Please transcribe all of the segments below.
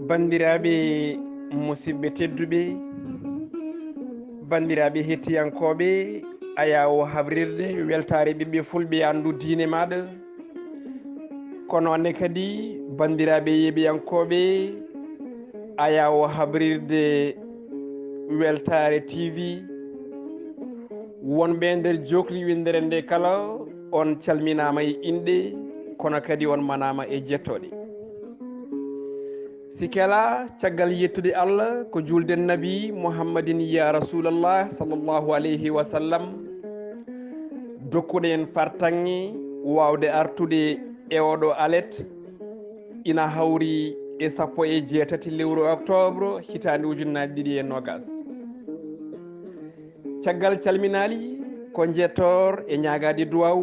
bandiraɓe musidɓe tedduɓe bandiraɓe hettiyankoɓe ayawo habrirde weltare ɓiɓɓe fulɓe andu diine maɗa kono ne kadi bandiraɓe yeɓiyankoɓe ayawo habrirde weltare TV wonɓe nder jokliwindere nde kala on calminama e inɗe kono kadi on manama e jettoɗe sikela caggal yettude Allah ko julden nabi muhammadin ya rasulallah sallallahu alayhi wa sallam dokkude en fartange wawde artude e oɗo alet ina hawri e 17 lewru octobre hitande ujunnaje 2020 caggal calminali ko jettor e ñagade duwaw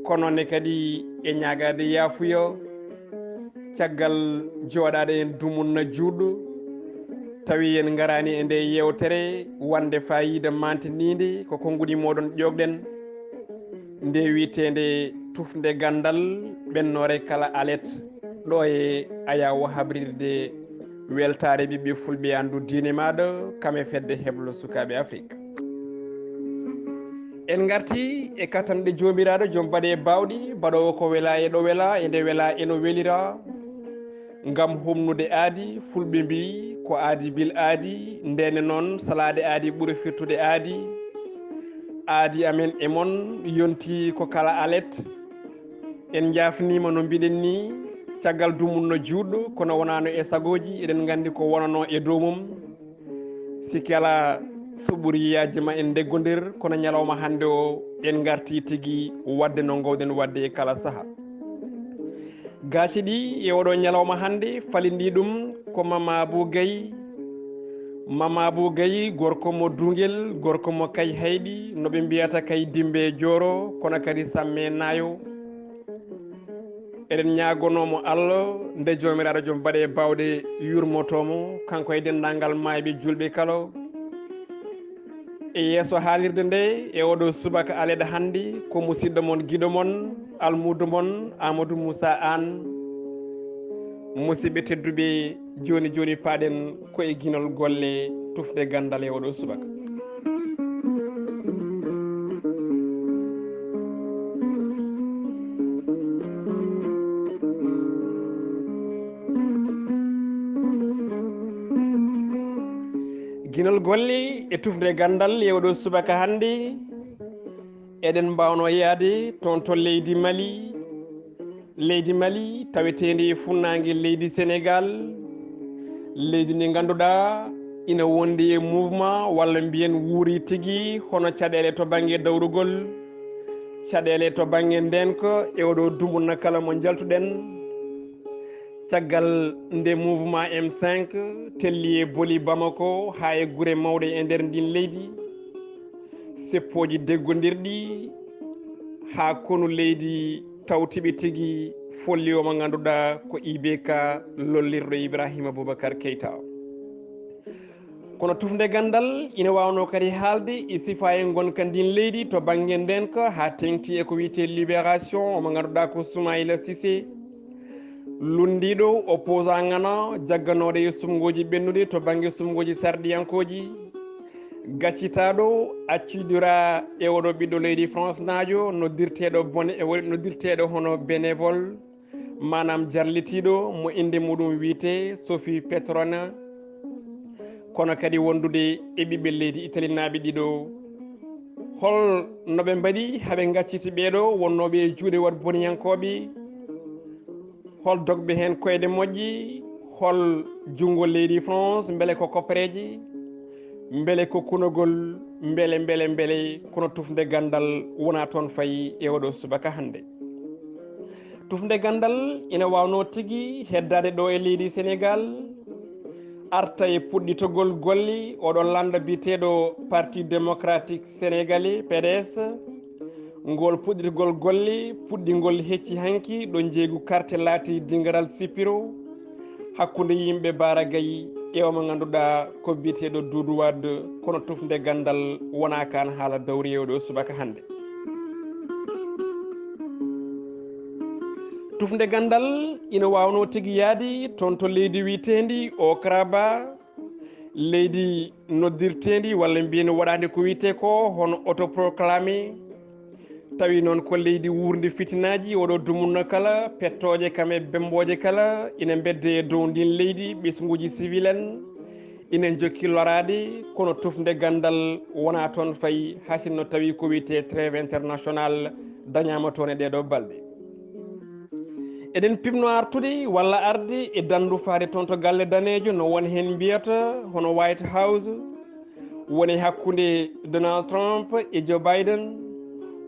kono ne kadi e ñagade yafuyo caggal joɗade en dumunna juɗɗo tawi en garani e nde yewtere wande fayida mantinide ko konngudi moɗon ƴogɗen nde wiitede tufde gandal ɓennore kala alet ɗo e ayawo habrirde weltare ɓiɓɓe fulɓe andu diine maɗa kame fedde heblo sukaɓe Afrique en garti e katanɗe jomiraɗo joom baɗe bawɗi baɗowo ko wela e ɗo wela e nde wela eno welira ngam humnude aadi fulɓe mbi ko aadi bil aadi ndene noon salade aadi ɓuuri firtude aadi amen e mon yonti ko kala alet en jafnima no mbiɗen ni caggal dumunno juɗɗo kono wonano e sagoji eɗen gandi ko wonano e dow mum sikala so ɓuuri yiyaji ma en deggodir kono ñalawma hande o en garti tigui wadde no gowɗen wadde e kala saaha gaci ɗi e oɗo ñalawma hande falindi ɗum ko Mamadou Gaye gorko mo Dungel gorko mo kay hayɗi noɓe mbiyata kay dimbe joro kono kadi samme nayo eɗen ñagonomo Allah nde jomiraɗo joom baɗe bawɗe yurmotomo kanko e dendagal mayɓe julɓe kala e yeeso haalirde nde e oɗo subaka alede hande ko musidɗo mon guiɗo mon almudo mon Amadou Moussa Anne musidɓe tedduɓe joni joni paaɗen koye guinol golle tufde gandal e oɗo subaka guinol golle e tufde gandal e oɗo subaka hande eɗen mbawno yaade toon to leydi Mali tawetende funnague leydi Sénégal leydi ndi ganduɗa ina wondi e mouvement walla mbiyen wuuri tigui hono caɗele to banggue dawrugol caɗele to banggue ndenka e oɗo dumunna kala mo jaltuɗen caggal nde mouvement M5 telli e booli Bamako ha e guure mawɗe e nder ndin leydi seppoji deggodirɗi ha konu leydi tawtiɓe tigui folli o mo ganduɗa ko IBK lollirɗo Ibrahima Boubacar Keita kono tufde gandal ina wawno kadi haalde e sifa en gonka ndin leydi to banggue ndenka ha tengti e ko wiyete libération omo ganduɗa ko Soumaïla Cissé lundiɗo opposant ngana jagganoɗo e sumgoji ɓennuɗe to banggue sumgoji sardiyankoji gaccitaɗo accidura e oɗo ɓiɗɗo leydi France naajo noddirteɗo bone e noddirteɗo hono bénévole manam jarlitiɗo mo inde muɗum wiite Sophie Petrona kono kadi wondude e ɓiɓɓe leydi Italie naaɓe ɗiɗo hol noɓe mbaɗi haaɓe gacciti ɓeɗo wonnoɓe e juuɗe wat boniyankoɓe hol dogɓe hen koyɗe moƴƴi hol junggo leydi France beele ko koppareji beele ko kunogol beele kono tufde gandal wona toon fayi e oɗo subaka hande tufde gandal ina wawno tigui heddade ɗo e leydi Sénégal arta e puɗɗitogol golle oɗon landa biteɗo parti démocratique sénégalais PDS ngol puɗɗirgol golle puɗɗingol hecci hanki ɗo jeegu carte laati dingaral sipiro hakkunde yimɓe Bara Gaye ƴeewa mo ngannduɗaa ko biyeteeɗo Doudou Wade kono tufde gandal wona kan haala dawri yewɗo subaka hannde. tufde gandal ina wawno tigi yaadi toon to leydi wiitendi Okraba leydi noddirtendi walla mbiyen waɗande ko wiite ko hono autoproclamé tawi noon ko leydi wuurde fitinaji oɗo dumunno kala pettoje kam e bemboje kala ina bedde e dow ndin leydi ɓesguji civil en ina jokki lorade kono tufde gandal wona toon fayi hasinno tawi ko wiite trêve international dañama toon e ɗeɗo balɗe. eɗen pimno artude walla arde e dandu faade toon to galle danejo no woni hen mbiyata hono White House woni hakkunde Donald Trump e Joe Biden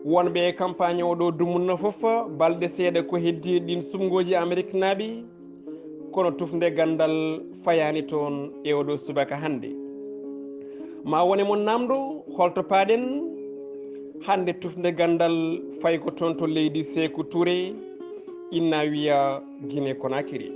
wonɓe e campagne oɗo dumunno fof balɗe seeɗa ko heddi ɗin sumgoji Amérique naaɓi kono tufde gandal fayani toon e oɗo subaka hannde. ma woni mon namdo holto paaɗen hannde tufde gandal fay ko toon to leydi Sékou Touré inna wiya Guinée Conakry.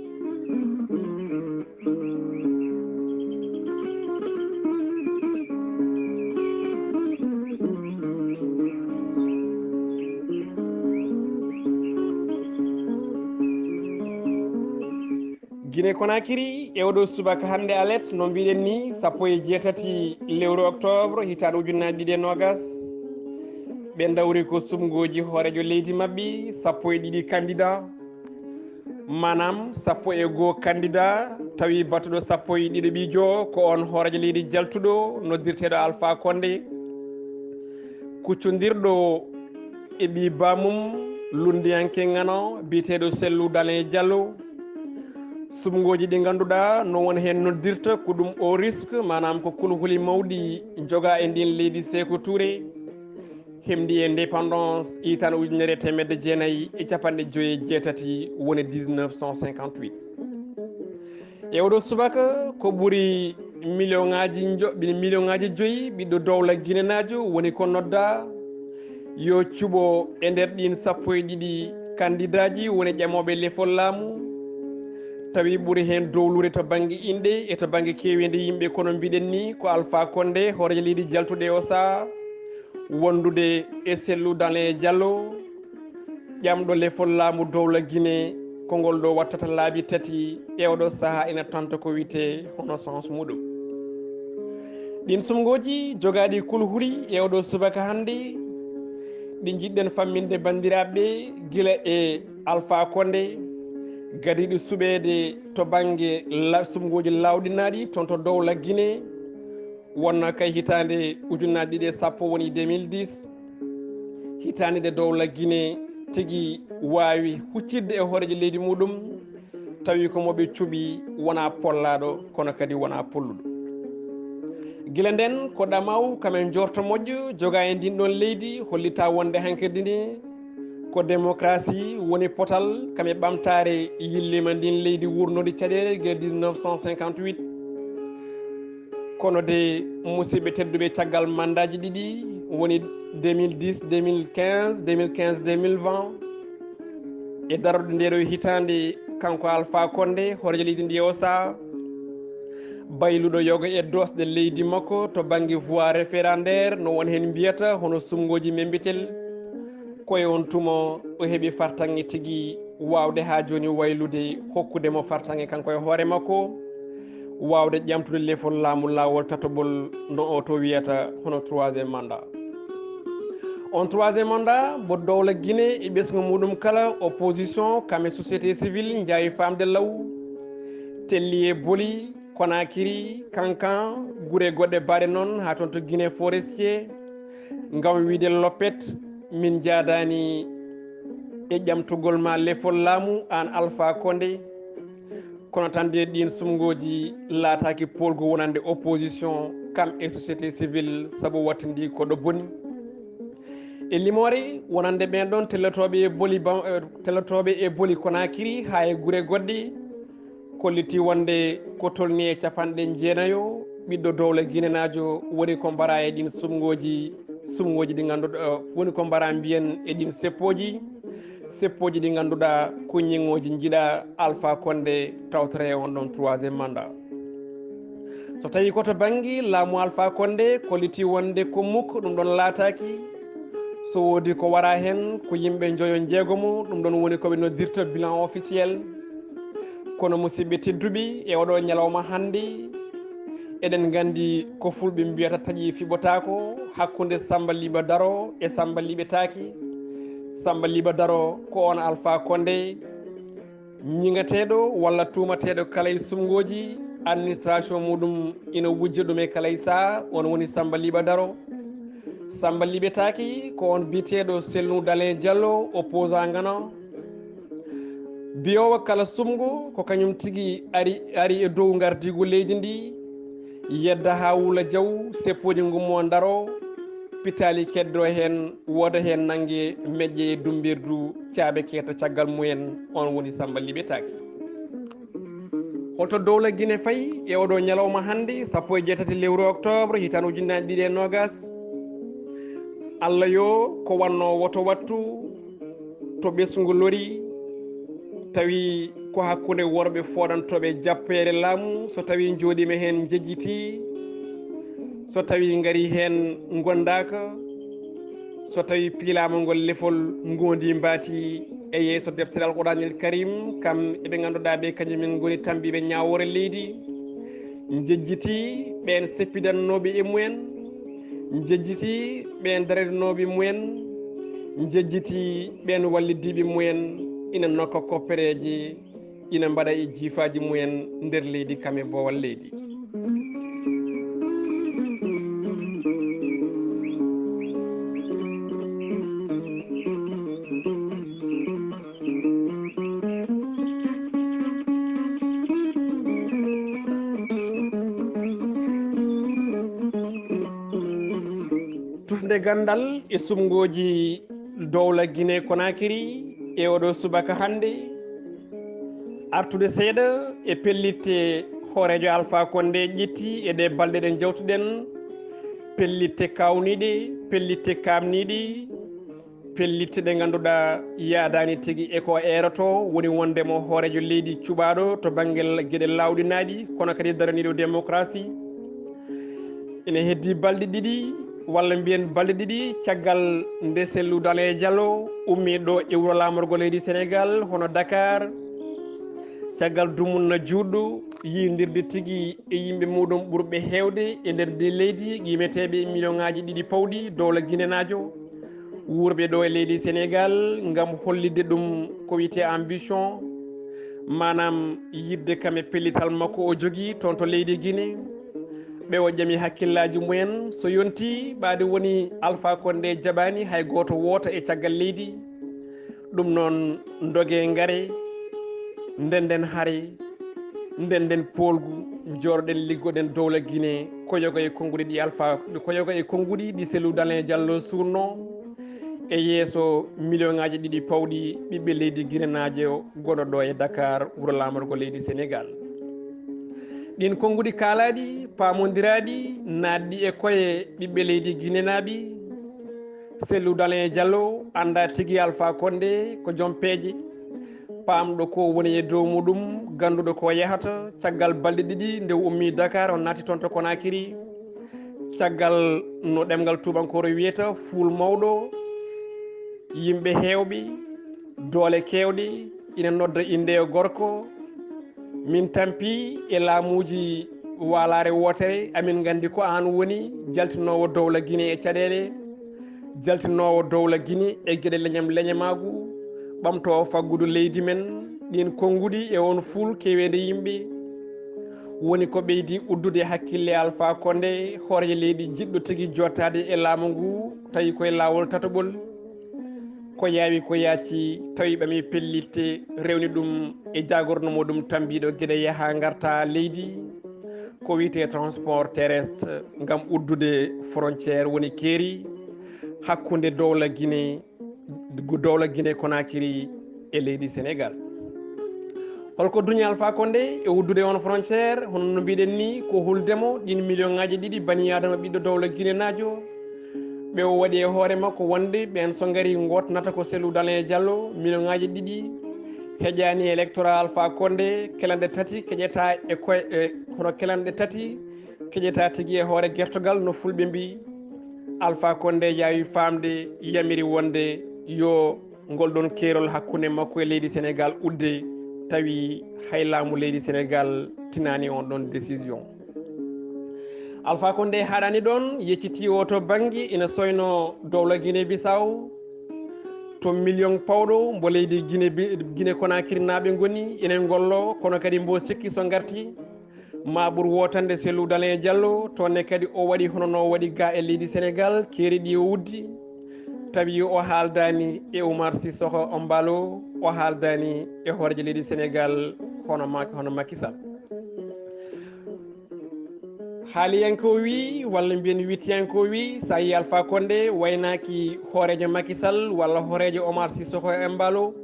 Guinée Conakry e oɗo subaka hannde alet no mbiɗen ni 17 lewru octobre hitande ujunnaje 2020 ɓe dawri ko sumgoji hoorejo leydi mabɓe 12 candidat manam 11 candidat tawi battuɗo 12 ɓijo ko on hoorejo leydi jaltuɗo noddirteɗo Alpha Condé kuccodirɗo e ɓi bamum lundiyanke ngano biyeteɗo Cellou Dalein Diallo sumgoji ɗi ganduɗa no woni hen noddirta ko ɗum au risque manam ko kulhuli mawɗi joga e ndin leydi Sékou Touré hemdi e indépendance hitande 1958 woni 1958 e oɗo subaka ko ɓuuri million ngaji joyyi ɓiɗɗo dowla guinenajo woni ko nodda yo cuɓo e nder ɗin 12 candidat ji woni ƴamoɓe lefol laamu tawi ɓuuri hen dowlude to banggue inɗe e to banggue kewide yimɓe kono mbiɗen ni ko Alpha Condé hoorejo leydi jaltuɗe o saaha wondude e Cellou Dalein Diallo ƴamɗo lefol laamu dowla Guinée kongol ɗo wattata laabi 3 e oɗo saaha ina tanta ko wiite hono sens muɗum. ɗin sumgoji jogaɗi kulhuli e oɗo subaka hannde ɗi jiɗɗen famminde bandiraɓe gila e Alpha Condé gadiɗo suɓede to banggue sumgoji lawɗinaɗi toon to dowla Guinée wonno kay hitande ujunnaje 10 woni 2010 hitande de dowla Guinée tigui wawi huccidde e hoorejo leydi muɗum tawi ko moɓe cuuɓi wona pollaɗo kono kadi wona polluɗo. guila nden ko ɗamaw kamen jorto moƴƴo joga e ndin ɗon leydi hollita wonde hankkadi ni ko démocratie woni potal kame ɓamtare yillima ndin leydi wurnode caɗele guila 1958 kono de musidɓe tedduɓe caggal mandaji ɗiɗi woni 2010 2015 2015 2020 e daroɗo ndeɗo hitande kanko Alpha Condé hoorejo leydi ndi o saaha bayluɗo yoga e dosɗe leydi makko to banggue voie référendaire no won hen mbiyata hono sumgoji membitel koye on tuma o heeɓi fartange tigui wawde ha joni waylude hokkudemo fartange kanko e hoore makko wawde ƴamtude lefol laamu lawol tataɓol no o to wiyata hono 3e mandat. on 3e mandat mbo dowla Guinée e ɓesgu muɗum kala opposition kame société civile jaawi famde law telli e Boli Conakry Kankan guure goɗɗe baɗe noon ha toon to Guinée forestier ngam wiide loppet min jaadani e ƴamtugol ma lefol laamu an Alpha Condé kono tan de ɗin sumgoji laataki polgo wonande opposition kam e société civile saabu wattindi koɗo boni e limore wonande ɓen ɗon tellotoɓe e Boli Conakry ha e guure goɗɗe kolliti wonde ko tolni e 90 ɓiɗɗo dowla guinenajo woni ko mbara e ɗin sumgoji sumgoji ɗi ganduɗa woni ko mbara mbiyen e ɗin seppoji ɗi ganduɗa ko ñingoji jiiɗa Alpha Condé tawtere on ɗon 3e mandat so tawi koto banggue laamu Alpha Condé kolliti wonde ko mukko ɗum ɗon laataki so wodi ko wara hen ko yimɓe joyo jeegomo ɗum ɗon woni koɓe noddirta bilan officiel kono musidɓe tedduɓe e oɗo ñalawma hande eɗen gandi ko fulɓe mbiyata taƴi fiɓotako hakkude Samba Liba Daro e Samba Liɓetaki Samba Liba Daro ko on Alpha Condé ñigateɗo walla tumateɗo kala e sumgoji administration muɗum ina wujja ɗum e kala e saa on woni Samba Liba Daro Samba Liɓetaki ko on biteɗo Cellou Dalein Diallo opposant ngana biyowo kala sumgo ko kañum tigui ari e dow gardigu leydi ndi yedda ha wuula diaw seppoji gummo daro pitali keddo hen woda hen nangue meƴƴe e dumbirdu caaɓe keta caggal mumen on woni Samba Liɓetaki holto dowla Guinée fayi e oɗo ñalawma hande 17 lewru octobre hitande ujunnaje 2020 Allah yo ko wanno woto wattu to ɓesgu lori tawi ko hakkude worɓe foɗantoɓe jappere laamu so tawi jooɗima hen jejjiti so tawi gari hen gondaka so tawi piilama ngol lefol gondi mbati e yeeso deftere Alqouranil Karim kam eɓe ganduɗa ɓe kañumen goni tambiɓe ñawore leydi jejjiti ɓen seppidannoɓe e mumen jejjiti ɓen daredanoɓe mumen jejjiti ɓen wallidiɓe mumen ina nokka koppereji ina mbaɗa e jiifaji mumen nder leydi kame bowal leydi tufde gandal e sumgoji dowla Guinée Conakry e oɗo subaka hande artude seeɗa e pellitte hoorejo Alpha Condé ƴetti e ɗe balɗe ɗen jawtuɗen pellitte kawniɗe pellitte kamniɗe pellitte ɗe ganduɗa yaadani tigui eko eroto woni wondemo hoorejo leydi cuɓaɗo to bangguel gueɗe lawɗinaɗi kono kadi daraniɗo démocratie ene heddi balɗe ɗiɗi walla mbiyen balɗe ɗiɗi caggal nde Cellou Dalein Diallo ummi ɗo e wuro lamorgo leydi Sénégal hono Dakar caggal dumunna juɗɗo yidirde tigui e yimɓe muɗum ɓurɓe hewde e nder ndi leydi yimeteɓe million ngaji ɗiɗi pawɗi dowla Guinée najo wurɓe ɗo e leydi Sénégal gam hollide ɗum ko wiyete ambition manam yidde kam e pellital makko o jogui toon to leydi Guinée ɓe o ƴami hakkillaji mumen so yonti ɓaade woni Alpha Condé jaɓani hay goto woota e caggal leydi ɗum noon dogue gaare ndenden haare ndenden polgu jorɗen liggoɗen dowla Guinée koyoga e konguɗi ɗi koyoga e konguɗi ɗi Cellou Dalein Diallo surno e yeeso million ngaji ɗiɗi pawɗi ɓiɓɓe leydi Guinée najo gonoɗo e Dakar wuro lamorgo leydi Sénégal ɗin konguɗi kaalaɗi pamodiraɗi nadɗi e koye ɓiɓɓe leydi Guinée naaɓi Cellou Dalein Diallo anda tigui Alpha Condé ko joom peeje pamɗo ko woni e dow muɗum ganduɗo ko yahata caggal balɗe ɗiɗi nde ummi Dakar on naati toon to Conakry caggal no ɗemgal tubankore wiyata fuul mawɗo yimɓe hewɓe doole kewɗe ina nodda inde e gorko min tampi e laamuji walare wotere amin gandi ko an woni jaltinowo dowla Guinée e caɗele jaltinowo dowla Guinée e gueɗe leñamagu ɓamtowo faggudu leydi men ɗin konguɗi e on fuul kewede yimɓe woni ko ɓeydi uddude hakkille Alpha Condé hoore leydi jiɗɗo tigui jottade e laamu ngu tawi koye lawol tataɓol ko yaawi ko yaaci tawi ɓami pellitte rewni ɗum e jagorno muɗum tambiɗo gueɗe yaaha garta leydi ko wiyete transport terrestre gam uddude frontiére woni keeri hakkude dowla Guinée Conakry e leydi Sénégal holko duñi Alpha Condé e uddude on frontiére hono no mbiɗen ni ko huldemo ɗin million ngaji ɗiɗi bani adama ɓiɗɗo dowla Guinée najo ɓe o waɗi e hoore makko wonde ɓen so ngari gotnata ko Cellou Dalein Diallo million ngaji ɗiɗi heƴani électoral Alpha Condé kelande tati keƴeta e koye hono kelande tati keƴeta tigui e hoore guertogal no fulɓe mbi Alpha Condé yawi famde yamiri wonde yo ngol ɗon keerol hakkude makko e leydi Sénégal udde tawi hay laamu leydi Sénégal tinani on ɗon décision Alpha Condé haɗani ɗon yecciti o to banggue ina soyno dowla Guinée Bissau to million pawɗo mbo leydi Guinée Conakry naaɓe goni enen gollo kono kadi mbo sikki so garti ma ɓuur wotande Cellou Dalein Diallo tonne kadi o waɗi hono no waɗi ga e leydi Sénégal keeri ɗi o wuddi tawi o haaldani e Oumar Sissoko Embalo o haaldani e horejo leydi Sénégal hono Macky Sall haaliyanko wi walla mbiyen wittiyanko wi sa yi Alpha Condé waynaki hoorejo Macky Sall walla hoorejo Oumar Sissoko Embalo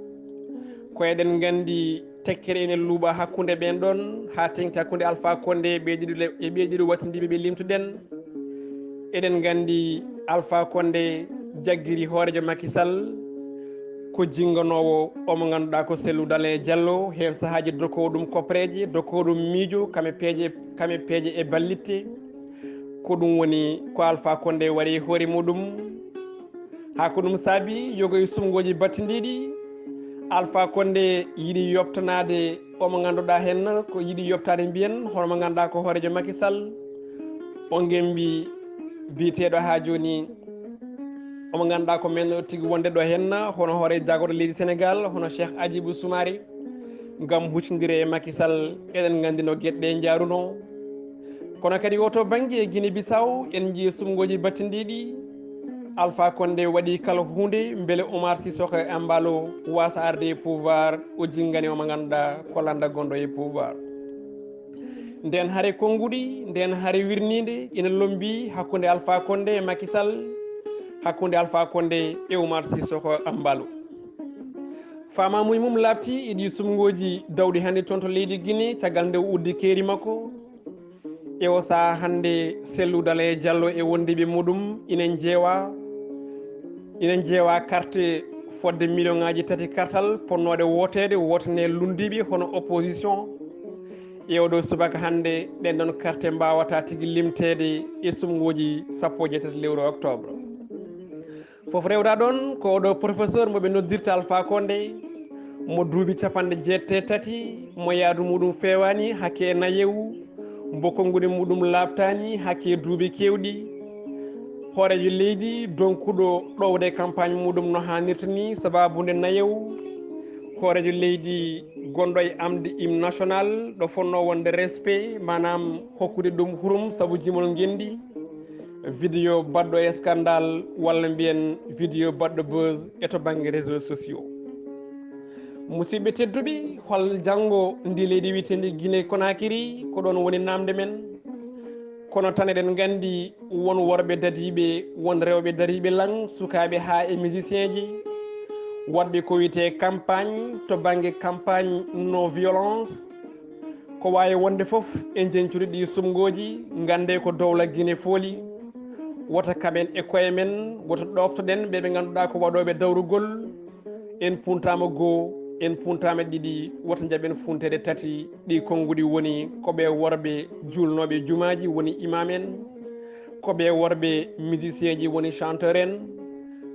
ko eɗen gandi tekkere ene luuɓa hakkude ɓen ɗon ha tengti hakkude Alpha Condé e ɓeeɗiɗo wattidiɓe ɓe limtuɗen eɗen gandi Alpha Condé jagguiri hoorejo Macky Sall ko jingganowo omo ganduɗa ko Cellou Dalein Diallo hen saahaji dokkowo ɗum kopreje dokkowo ɗum miijo kame peeje e ballitte ko ɗum woni ko Alpha Condé waɗi hoore muɗum ha ko ɗum saabi yogo e sumgoji battidiɗi Alpha Condé yiiɗi yobtanade omo ganduɗa hen ko yiiɗi yobtade mbiyen hono ganduɗa ko hoorejo Macky Sall o gembi biteɗo ha joni omo ganduɗa ko men tigui wonde ɗo henna hono hoore jagoro leydi Sénégal hono Cheikh Hadjibou Soumaré gam huccidire e Macky Sall eɗen gandi no gueɗe jaaruno kono kadi oto banggue e Guinée Bissau en jii sumgoji battidiɗi Alpha Condé waɗi kala hunde beele Oumar Sissoko Embalo wasa arde e pouvoir o jinggani omo ganduɗa ko landa gonɗo e pouvoir nden haare konnguɗi nden haare wirnide ina lombi hakkude Alpha Condé e Macky Sall hakkude Alpha Condé e Oumar Sissoko Embalo famamuye mum labti iɗi sumgoji dawɗi hannde toon to leydi Guinée caggal nde o uddi keeri makko e o saaha hannde Cellou Dalein Diallo e wondiɓe muɗum ina jeewa carte fodde million ngaji tati kartal ponnode wotane lundiɓe hono opposition e oɗo subaka hannde ɗen ɗon carte mbawata tigui limtede e sumgoji sappo e jeetati lewru octobre foof rewɗa ɗon ko oɗo professeur moɓe noddirta Alpha Condé mo duuɓi capanɗe jeetati mo yaadu muɗum fewani hakke e nayewu mbo konngude muɗum labtani hakke duuɓi kewɗi hoorejo leydi donkuɗo ɗowde campagne muɗum no hannirta ni sababude nayewu hoorejo leydi gonɗo e amde hymne national ɗo fonno wonde respect manam hokkude ɗum hurum saabu jimol gendi vidéo baɗɗo e scandale walla mbiyen vidéo baɗɗo buzz e to banggue réseaux sociaux musidɓe tedduɓe hol janggo ndi leydi witendi Guinée Conakry ko ɗon woni namde men kono tan eɗen gandi won worɓe dadiɓe won rewɓe dariɓe lang sukaɓe ha e musicien ji waɗɓe ko wiyete campagne to banggue campagne non violence ko wawi wonde foof e jencudi ɗi sumgoji gande ko dowla Guinée fooli woto kaɓen e koye men woto ɗoftoɗen ɓeɓe ganduɗa ko waɗoɓe dawrugol en puntama goho en puntama ɗiɗi woto jaɓen funtede tati ɗi konnguɗi woni koɓe worɓe julnoɓe jumaji woni imam en koɓe worɓe musicien ji woni chanteur en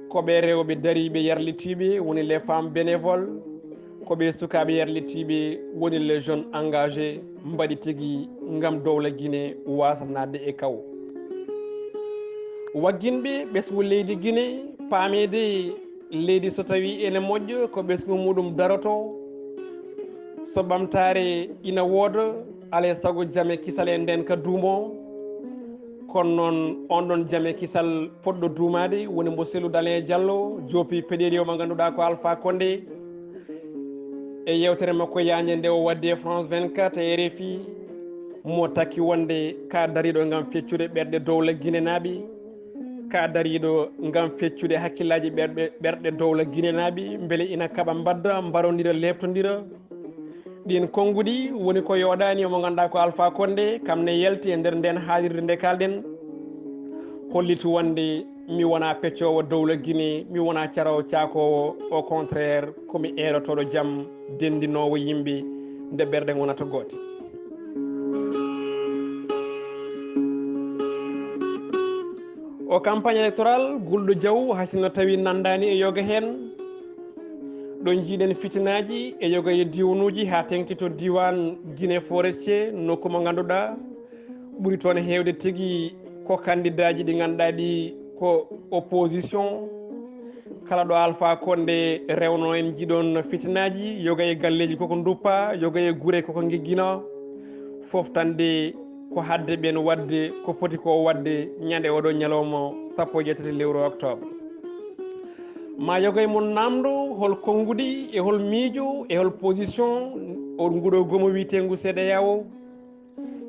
koɓe rewɓe dariɓe yarlitiɓe woni les femmes bénévoles koɓe sukaɓe yarlitiɓe woni les jeunes engagés mbaɗi tigui gam dowla Guinée wasa nadde e kaw wagguinɓe ɓesgu leydi Guinée paamede leydi so tawi ene moƴƴo ko ɓesgu muɗum daroto so ɓamtare ina wooda alay saago jaame kisal e nden ka duumo kono noon on ɗon jaame kisal poɗɗo duumade woni mbo Cellou Dalein Diallo joopi peɗeli o mo ganduɗa ko Alpha Condé e yewtere makko yanje nde o waddi e France 24 e RFI mo takki wonde ka dariɗo gam feccude ɓerɗe dowla Guinée naaɓe ka dariɗo gam feccude hakkillaji ɓerɗe dowla Guinée naaɓe beele ina kaɓa mbadda mbarodira lebtodira ɗin konnguɗi woni ko yoɗani omo ganduɗa ko Alpha Condé kamne yalti e nder nden haalirde nde kalɗen holliti wonde mi wona peccowo dowla Guinée mi wona carawo caakowo au contraire komi erotoɗo jaam dendinowo yimɓe nde ɓerɗe gonata goote. O campagne électoral Gulɗo Diaw hasino tawi nandani e yoga hen ɗo jiiɗen fitinaji e yoga e diwanuji ha tengti to diwan Guinée forestier nokku mo ganduɗa ɓuuri toon hewde tigui ko candidat ji ɗi ganduɗa ɗi ko opposition kala ɗo Alpha Condé rewno en jiiɗon fitinaji yoga e galleji koko duppa yoga e guure koko guiggino foftande ko hadde ɓen wadde ko poti ko wadde ñande oɗo ñalawma 17 lewru octobre ma yoga e mon namdo hol konngudi e hol miijo e hol position o nguɗo gomo witengu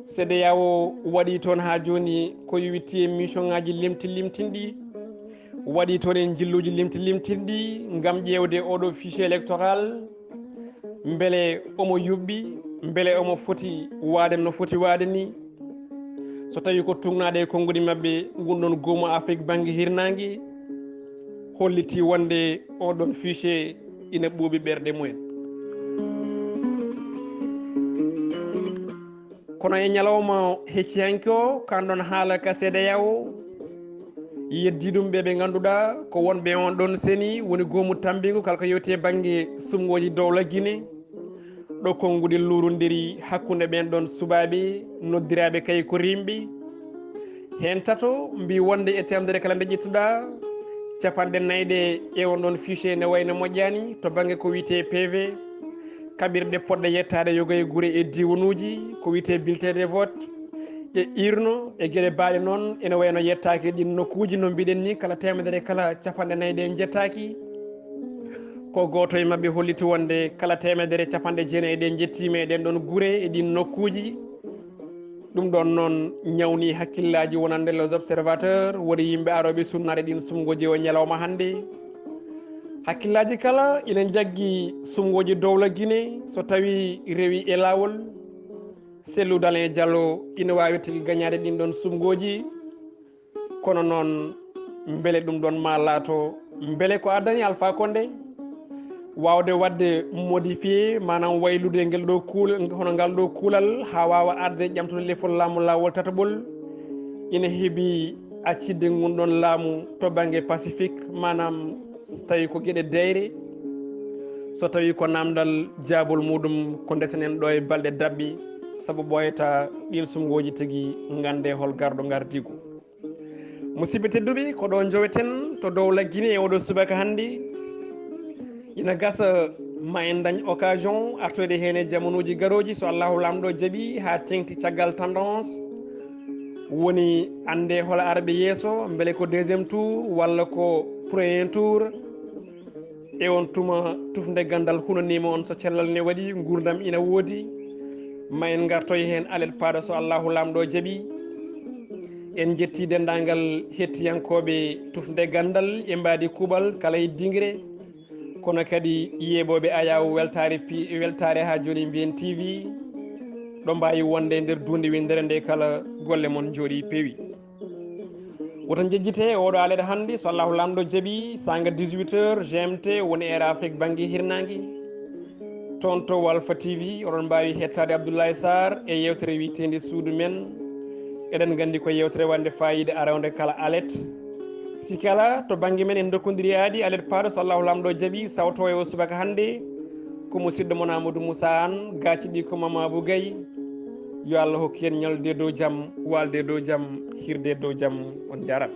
CEDEAO waɗi toon ha joni ko witti e mission ngaji limtinɗi waɗi toon en jilluji limtinɗi ngam ƴewde oɗo fichier électoral beele omo yuɓɓi beele omo foti waade no foti waade ni so tawi ko tugnade e konngudi mabɓe gunɗon goomu Afrique banggue hirnangue holliti wonde oɗon fichier ina ɓuuɓi ɓerɗe mumen kono e ñalawma heccihanke o kanɗon haala ka CEDEAO yeddiɗum ɓe ganduɗa ko wonɓe on ɗon seni woni goomu tambingu kala ko yewti e banggue sumgoji dowla Guinée ɗo konngudi lurodiri hakkude ɓen ɗon subaɓe noddiraɓe kay ko rimɓe hen tato mbi wonde e temdere kala nde ƴettuɗa capanɗe 4 e on ɗon fichier ne wayno moƴƴani to banggue ko wiyete PV kaɓirɗe poɗɗe yettade yoga e guure e diwanuji ko wiyete bulletin de vote e urne e gueɗe baaɗe noon ene wayno yettaki ɗin nokkuji no mbiɗen ni kala temedere kala capanɗe 4 ɗe jettaki ko goto e mabɓe holliti wonde kala temedere capanɗe 9 ɗe jettima e ɗen ɗon guure e ɗin nokkuji ɗum ɗon noon ñawni hakkillaji wonande les observateurs woni yimɓe aroɓe sunnade ɗin sumgoji o ñalawma hannde hakkillaji kala ina jaggui sumgoji dowla Guinée so tawi rewi e lawol Cellou Dalein Diallo ina wawi tigui gagnade ɗin ɗon sumgoji kono noon beele ɗum ɗon ma laato beele ko addani Alpha Condé wawde wadde modifié manam waylude ngel ɗo kuulal hono ngal ɗo kuulal ha wawa arde ƴamtude leppol laamu lawol tataɓol ina heeɓi accidde gunɗon laamu to banggue pacifique manam so tawi ko gueɗe deyre so tawi ko namdal jaabol muɗum ko desenen ɗo e balɗe dabɓi saabu ɓoyata ɗin sumgoji tigui gande hol garɗo gardigu musidɓe tedduɓe ko ɗo joweten to dowla Guinée e oɗo subaka hannde ina gasa ma en dañ occasion artoyde hen e jamanuji garoji so Allahu lamɗo jaaɓi ha tengti caggal tendance woni ande hola arɓe yeeso beele ko deuxiéme tour walla ko premier tour e on tuma tufde gandal hunanima on so cellal ne waɗi gurdam ina woodi ma en gartoy hen alel paada so Allahu lamɗo jaaɓi en jetti dendagal hettiyankoɓe tufde gandal e mbadi kuuɓal kala e dingre kono kadi yeeɓoɓe ayaw weltare ha joni mbiyen TV ɗo mbawi wonde e nder dunde windere nde kala golle mon jooɗi peewi woto jejjite oɗo alede hannde so Allahu lamɗo jaaɓi sanga 18 h GMT woni Air Afrique banggue hirnangue toon to Walfa TV oɗon mbawi hettade Abdoulaye Sarr e yewtere witende suudu men eɗen gandi ko yewtere wande fayida arawde kala alet si kala to banggue men en dokkodiri aadi alet paaɗo so Allahu lamɗo jaaɓi sawto e o subaka hannde ko musidɗo mon Amadou Moussa Anne gacciɗi ko Mamadou Gaye yo Allah hokku en ñalde dow jaam walde dow jaam hirde dow jaam on jarama